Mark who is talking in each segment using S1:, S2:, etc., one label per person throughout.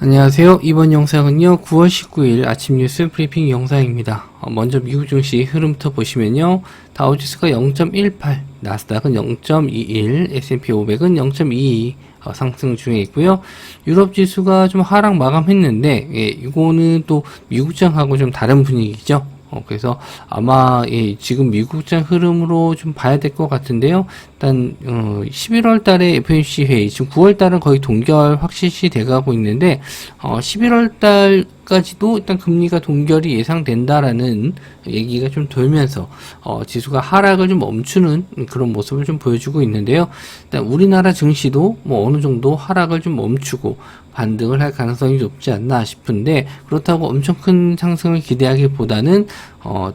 S1: 안녕하세요. 이번 영상은요 9월 19일 아침 뉴스 브리핑 영상입니다. 먼저 미국 증시 흐름부터 보시면요, 다우지수가 0.18, 나스닥은 0.21, S&P 500은 0.22 상승 중에 있고요. 유럽 지수가 좀 하락 마감했는데, 이거는 또 미국장하고 좀 다른 분위기죠. 그래서 아마 지금 미국장 흐름으로 좀 봐야 될 것 같은데요. 일단 11월 달에 FOMC 회의, 지금 9월 달은 거의 동결 확실시 돼가고 있는데 11월 달까지도 일단 금리가 동결이 예상된다라는 얘기가 좀 돌면서 지수가 하락을 좀 멈추는 그런 모습을 좀 보여주고 있는데요. 일단 우리나라 증시도 뭐 어느 정도 하락을 좀 멈추고 반등을 할 가능성이 높지 않나 싶은데, 그렇다고 엄청 큰 상승을 기대하기보다는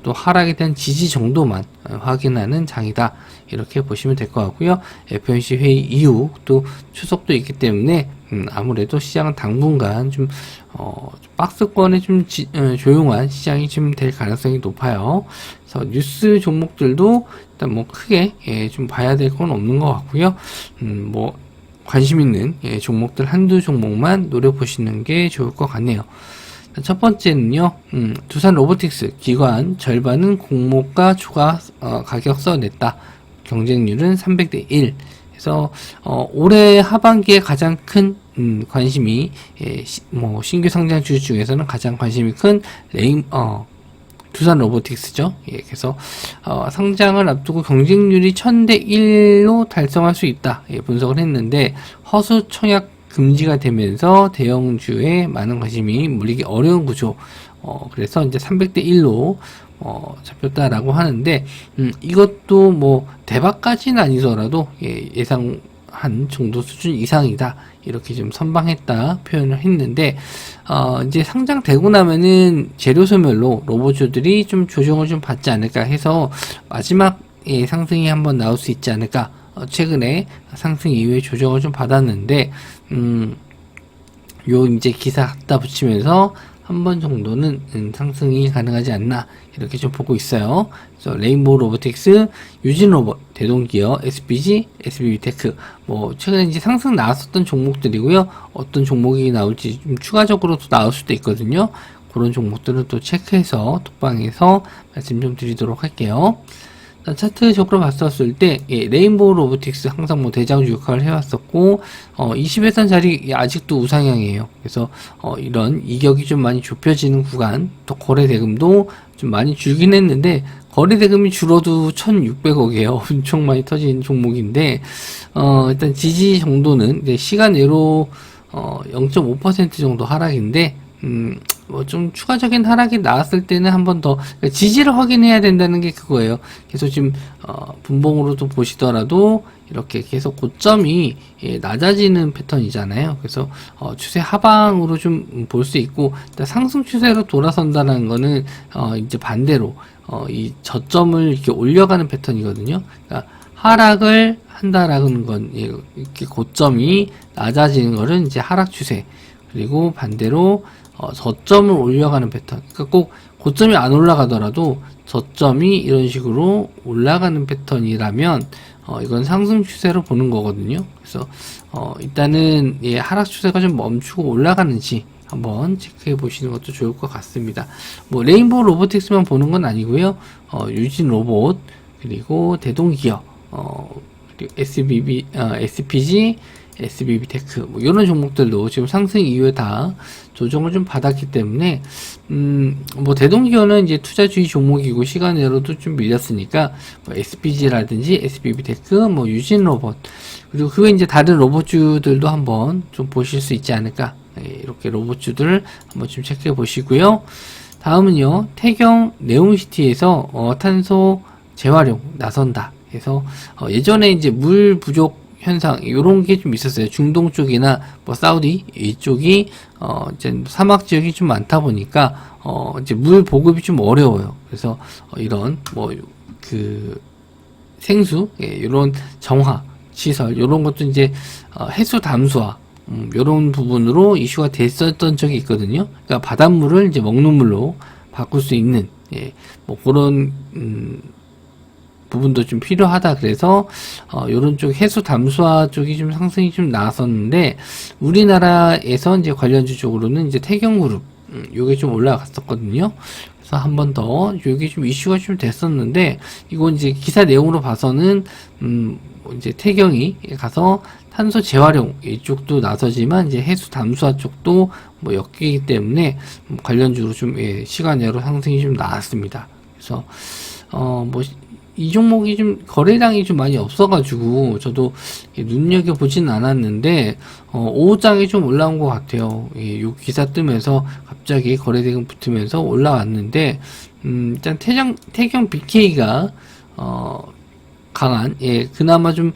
S1: 또 하락에 대한 지지 정도만 확인하는 장이다, 이렇게 보시면 될 것 같고요. FOMC 회의 이후 또 추석도 있기 때문에 아무래도 시장은 당분간 좀 박스권에 좀 조용한 시장이 좀 될 가능성이 높아요. 그래서 뉴스 종목들도 일단 뭐 크게 좀 봐야 될 건 없는 것 같고요. 뭐 관심 있는 종목들 한두 종목만 노려보시는 게 좋을 것 같네요. 첫 번째는요, 두산 로보틱스 기관 절반은 공모가 추가 가격 써냈다. 경쟁률은 300대 1. 그래서 올해 하반기에 가장 큰 관심이 뭐 신규 상장 주주 중에서는 가장 관심이 큰 두산 로보틱스죠. 그래서 상장을 앞두고 경쟁률이 1000대 1로 달성할 수 있다, 분석을 했는데, 허수 청약 금지가 되면서 대형주에 많은 관심이 몰리기 어려운 구조. 그래서 이제 300대 1로 잡혔다라고 하는데, 이것도 뭐 대박까지는 아니더라도 예상한 정도 수준 이상이다, 이렇게 좀 선방했다 표현을 했는데, 이제 상장되고 나면은 재료 소멸로 로봇주들이 좀 조정을 좀 받지 않을까 해서 마지막 상승이 한번 나올 수 있지 않을까. 최근에 상승 이후에 조정을 좀 받았는데, 요 이제 기사 갖다 붙이면서 한 번 정도는 상승이 가능하지 않나, 이렇게 좀 보고 있어요. 그래서 레인보우 로보틱스, 유진 로봇, 대동기어, SPG, SBB테크, 뭐 최근에 이제 상승 나왔었던 종목들이고요. 어떤 종목이 나올지 좀 추가적으로 또 나올 수도 있거든요. 그런 종목들을 또 체크해서 톡방에서 말씀 좀 드리도록 할게요. 차트적으로 봤었을 때 레인보우 로보틱스 항상 뭐 대장주 역할을 해왔었고 20회선 자리 아직도 우상향이에요. 그래서 이런 이격이 좀 많이 좁혀지는 구간, 또 거래 대금도 좀 많이 줄긴 했는데, 거래 대금이 줄어도 1600억이에요. 엄청 많이 터진 종목인데, 일단 지지 정도는 이제 시간 내로 0.5% 정도 하락인데, 뭐 좀 추가적인 하락이 나왔을 때는 한 번 더, 그러니까 지지를 확인해야 된다는 게 그거예요. 계속 지금 분봉으로도 보시더라도 이렇게 계속 고점이 낮아지는 패턴이잖아요. 그래서 추세 하방으로 좀 볼 수 있고, 상승 추세로 돌아선다는 거는 이제 반대로 이 저점을 이렇게 올려가는 패턴이거든요. 그러니까 하락을 한다라는 건 이렇게 고점이 낮아지는 거는 이제 하락 추세, 그리고 반대로 저점을 올려가는 패턴. 그러니까 꼭 고점이 안 올라가더라도 저점이 이런 식으로 올라가는 패턴이라면 이건 상승 추세로 보는 거거든요. 그래서 일단은 하락 추세가 좀 멈추고 올라가는지 한번 체크해 보시는 것도 좋을 것 같습니다. 뭐 레인보우 로보틱스만 보는 건 아니고요. 유진 로봇, 그리고 대동기어, 그리고 SPG, SBB테크, 뭐 이런 종목들도 지금 상승 이후에 다 조정을 좀 받았기 때문에 뭐 대동기어는 이제 투자주의 종목이고 시간으로도 좀 밀렸으니까 뭐 SPG라든지 SBB테크, 뭐 유진로봇, 그리고 그 외 이제 다른 로봇주들도 한번 좀 보실 수 있지 않을까. 이렇게 로봇주들 한번 좀 체크해 보시고요. 다음은요, 태경 네온시티에서 탄소 재활용 나선다 해서 예전에 이제 물 부족 현상, 요런 게 좀 있었어요. 중동 쪽이나 뭐 사우디 이쪽이 이제 사막 지역이 좀 많다 보니까 이제 물 보급이 좀 어려워요. 그래서 이런 뭐 그 생수, 요런 정화 시설, 요런 것도 이제 해수 담수화, 요런 부분으로 이슈가 됐었던 적이 있거든요. 그러니까 바닷물을 이제 먹는 물로 바꿀 수 있는 뭐 그런 부분도 좀 필요하다. 그래서 요런 쪽 해수 담수화 쪽이 좀 상승이 좀 나왔었는데, 우리나라에서 이제 관련주 쪽으로는 이제 태경그룹 요게 좀 올라갔었거든요. 그래서 한 번 더 요게 좀 이슈가 좀 됐었는데, 이건 이제 기사 내용으로 봐서는 이제 태경이 가서 탄소 재활용 이쪽도 나서지만 이제 해수 담수화 쪽도 뭐 엮이기 때문에 관련주로 좀 시간외로 상승이 좀 나왔습니다. 그래서 뭐 이 종목이 좀 거래량이 좀 많이 없어가지고 저도 눈여겨 보진 않았는데 오후장에 좀 올라온 것 같아요. 요 기사 뜨면서 갑자기 거래대금 붙으면서 올라왔는데 일단 태경 BK가 강한 그나마 좀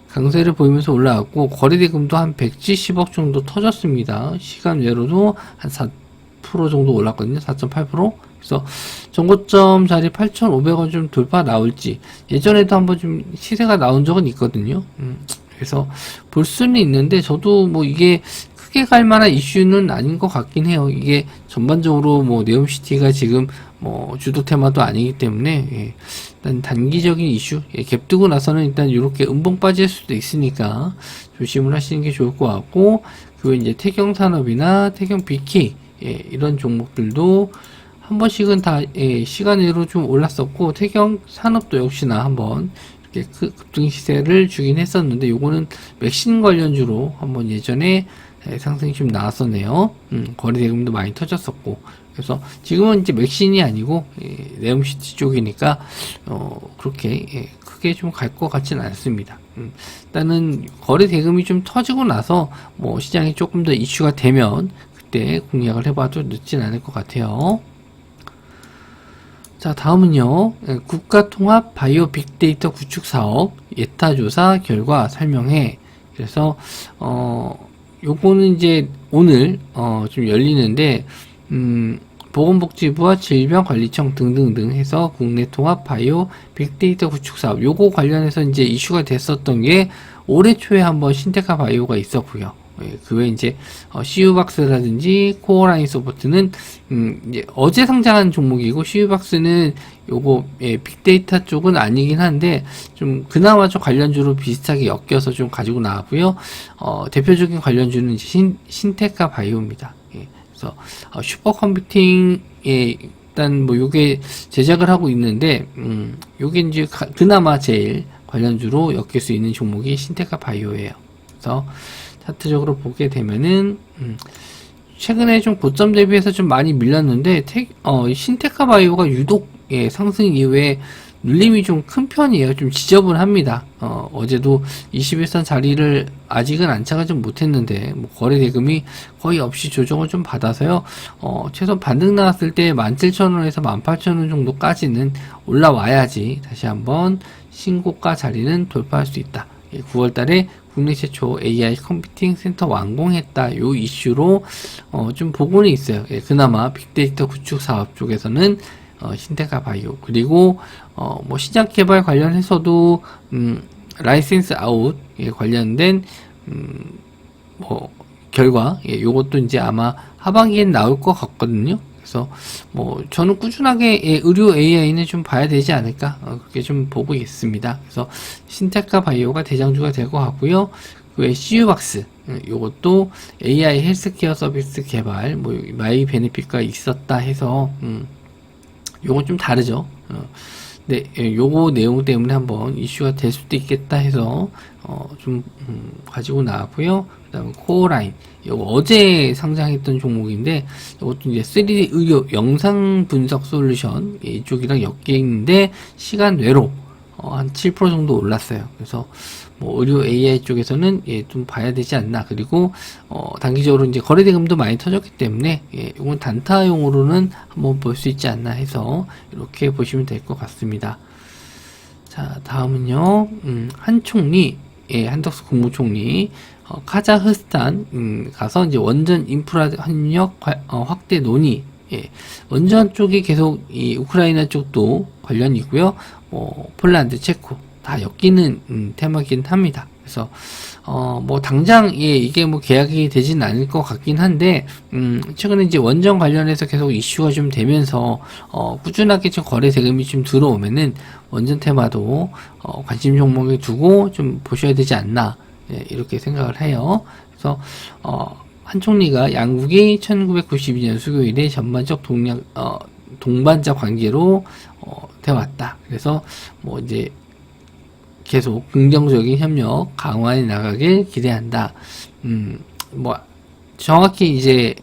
S1: 강세를 보이면서 올라왔고, 거래대금도 한 170억 정도 터졌습니다. 시간 외로도 한 4% 정도 올랐거든요. 4.8%. 그래서 전고점 자리 8,500원 좀 돌파 나올지, 예전에도 한번 좀 시세가 나온 적은 있거든요. 그래서 볼 수는 있는데, 저도 뭐 이게 크게 갈 만한 이슈는 아닌 것 같긴 해요. 이게 전반적으로 뭐 네옴시티가 지금 뭐 주도 테마도 아니기 때문에 일단 단기적인 이슈, 갭 뜨고 나서는 일단 이렇게 음봉 빠질 수도 있으니까 조심을 하시는 게 좋을 것 같고, 그리고 이제 태경산업이나 태경 BK 이런 종목들도 한 번씩은 다 시간으로 좀 올랐었고, 태경산업도 역시나 한번 이렇게 급등 시세를 주긴 했었는데, 요거는 맥신 관련주로 한번 예전에 상승이 좀 나왔었네요. 거래대금도 많이 터졌었고, 그래서 지금은 이제 맥신이 아니고 네옴시티 쪽이니까 그렇게 크게 좀 갈 것 같지는 않습니다. 일단은 거래대금이 좀 터지고 나서 뭐 시장이 조금 더 이슈가 되면 그때 공략을 해봐도 늦진 않을 것 같아요. 자, 다음은요, 국가통합 바이오 빅데이터 구축 사업 예타조사 결과 설명해. 그래서 요거는 이제 오늘 좀 열리는데, 보건복지부와 질병관리청 등등등 해서 국내 통합 바이오 빅데이터 구축 사업, 요거 관련해서 이제 이슈가 됐었던 게 올해 초에 한번 신테카 바이오가 있었고요. 그 외에 이제 CU박스라든지 코어라인 소프트는 이제 어제 상장한 종목이고, CU박스는 요거 빅데이터 쪽은 아니긴 한데 좀 그나마 좀 관련주로 비슷하게 엮여서 좀 가지고 나왔고요. 대표적인 관련주는 이제 신테카 바이오입니다. 그래서 슈퍼컴퓨팅에 일단 뭐 요게 제작을 하고 있는데, 요게 이제 그나마 제일 관련주로 엮일 수 있는 종목이 신테카 바이오예요. 그래서 차트적으로 보게 되면은 최근에 좀 고점 대비해서 좀 많이 밀렸는데, 신테카 바이오가 유독 상승 이후에 눌림이 좀 큰 편이에요. 좀 지저분합니다. 어제도 21선 자리를 아직은 안착하지 못했는데, 뭐 거래 대금이 거의 없이 조정을 좀 받아서요. 최소 반등 나왔을 때 17,000원에서 18,000원 정도까지는 올라와야지 다시 한번 신고가 자리는 돌파할 수 있다. 9월 달에 국내 최초 AI 컴퓨팅 센터 완공했다. 요 이슈로 좀 보고는 있어요. 그나마 빅데이터 구축 사업 쪽에서는 신테카 바이오, 그리고 뭐 시장 개발 관련해서도 라이센스 아웃 관련된 뭐 결과 요것도 이제 아마 하반기엔 나올 것 같거든요. 그래서 뭐 저는 꾸준하게 의료 AI는 좀 봐야 되지 않을까, 그렇게 좀 보고 있습니다. 그래서 신테카 바이오가 대장주가 될 것 같고요. 그 외에 CU박스 요것도 AI 헬스케어 서비스 개발, 뭐 마이 베네핏가 있었다 해서 요건 좀 다르죠. 네, 요거 내용 때문에 한번 이슈가 될 수도 있겠다 해서 좀 가지고 나왔고요. 그다음에 코어라인, 요거 어제 상장했던 종목인데, 이것도 이제 3D 의료 영상 분석 솔루션 이쪽이랑 엮여 있는데 시간 외로 한 7% 정도 올랐어요. 그래서 뭐 의료 AI 쪽에서는 좀 봐야 되지 않나. 그리고 단기적으로 이제 거래대금도 많이 터졌기 때문에 이건 단타용으로는 한번 볼 수 있지 않나 해서 이렇게 보시면 될 것 같습니다. 자, 다음은요, 한 총리, 한덕수 국무총리 카자흐스탄 가서 이제 원전 인프라 협력 확대 논의. 원전 쪽이 계속 이 우크라이나 쪽도 관련이 있고요. 폴란드, 체코 다 엮이는 테마긴 합니다. 그래서 뭐 당장 이게 뭐 계약이 되진 않을 것 같긴 한데 최근에 이제 원전 관련해서 계속 이슈가 좀 되면서 꾸준하게 좀 거래 대금이 좀 들어오면은 원전 테마도 관심 종목에 두고 좀 보셔야 되지 않나, 예, 이렇게 생각을 해요. 그래서 한 총리가 양국이 1992년 수교일에 전반적 동반자 관계로 돼왔다. 그래서 뭐 이제 계속 긍정적인 협력 강화해 나가길 기대한다. 뭐 정확히 이제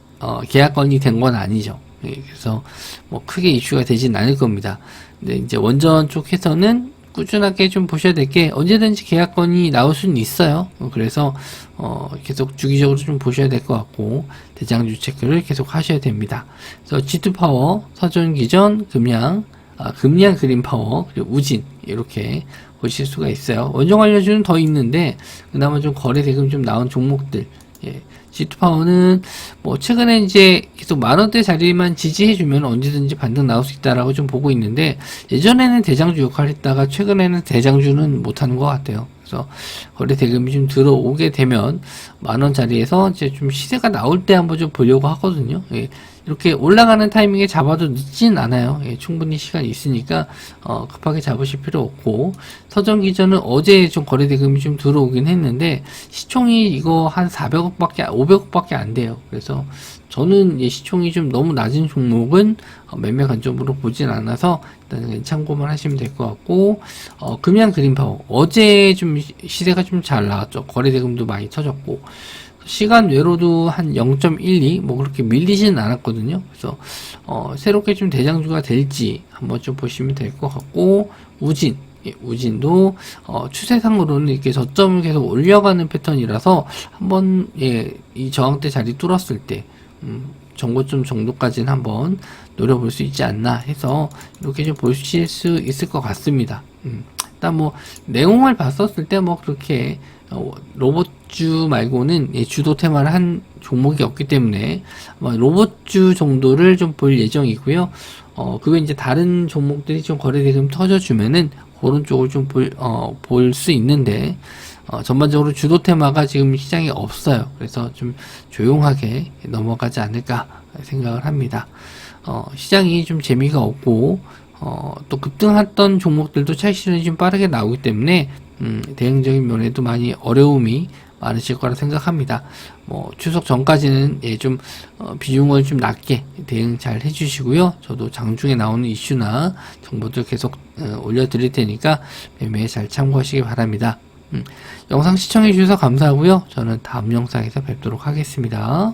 S1: 계약건이 된 건 아니죠. 예, 그래서 뭐 크게 이슈가 되진 않을 겁니다. 근데 이제 원전 쪽에서는 꾸준하게 좀 보셔야 될 게 언제든지 계약건이 나올 수는 있어요. 그래서 계속 주기적으로 좀 보셔야 될 것 같고 대장주 체크를 계속 하셔야 됩니다. 그래서 G2파워, 서전기전, 금양 그린파워, 그리고 우진 이렇게 보실 수가 있어요. 원전 관련주는 더 있는데 그나마 좀 거래 대금 좀 나온 종목들, 예. G2파워는 뭐 최근에 이제 계속 만원대 자리만 지지해주면 언제든지 반등 나올 수 있다라고 좀 보고 있는데 예전에는 대장주 역할을 했다가 최근에는 대장주는 못하는 것 같아요. 그래서 거래 대금이 좀 들어오게 되면 만원 자리에서 이제 좀 시세가 나올 때 한번 좀 보려고 하거든요. 예. 이렇게 올라가는 타이밍에 잡아도 늦진 않아요. 예, 충분히 시간이 있으니까 급하게 잡으실 필요 없고, 서전기전은 어제 좀 거래 대금이 좀 들어오긴 했는데 시총이 이거 한 500억밖에 안 돼요. 그래서 저는 시총이 좀 너무 낮은 종목은 매매 관점으로 보진 않아서 일단 참고만 하시면 될 것 같고, 금양 그린파워 어제 좀 시세가 좀 잘 나왔죠. 거래 대금도 많이 터졌고 시간 외로도 한 0.12 뭐 그렇게 밀리지는 않았거든요. 그래서 새롭게 좀 대장주가 될지 한번 좀 보시면 될 것 같고, 우진도 추세상으로는 이렇게 저점을 계속 올려가는 패턴이라서 한번 이 저항대 자리 뚫었을 때 전고점 정도까지는 한번 노려볼 수 있지 않나 해서 이렇게 좀 보실 수 있을 것 같습니다. 일단 뭐 내용을 봤었을 때 뭐 그렇게 로봇주 말고는 주도 테마를 한 종목이 없기 때문에 로봇주 정도를 좀 볼 예정이고요. 그거 이제 다른 종목들이 좀 거래 대금 터져주면은 그런 쪽을 좀 볼 수 있는데 전반적으로 주도 테마가 지금 시장에 없어요. 그래서 좀 조용하게 넘어가지 않을까 생각을 합니다. 시장이 좀 재미가 없고 또 급등했던 종목들도 차익 실현이 좀 빠르게 나오기 때문에 대응적인 면에도 많이 어려움이 많으실 거라 생각합니다. 뭐 추석 전까지는 좀 비중을 좀 낮게 대응 잘 해주시고요. 저도 장중에 나오는 이슈나 정보들 계속 올려드릴 테니까 매매에 잘 참고하시기 바랍니다. 영상 시청해 주셔서 감사하고요. 저는 다음 영상에서 뵙도록 하겠습니다.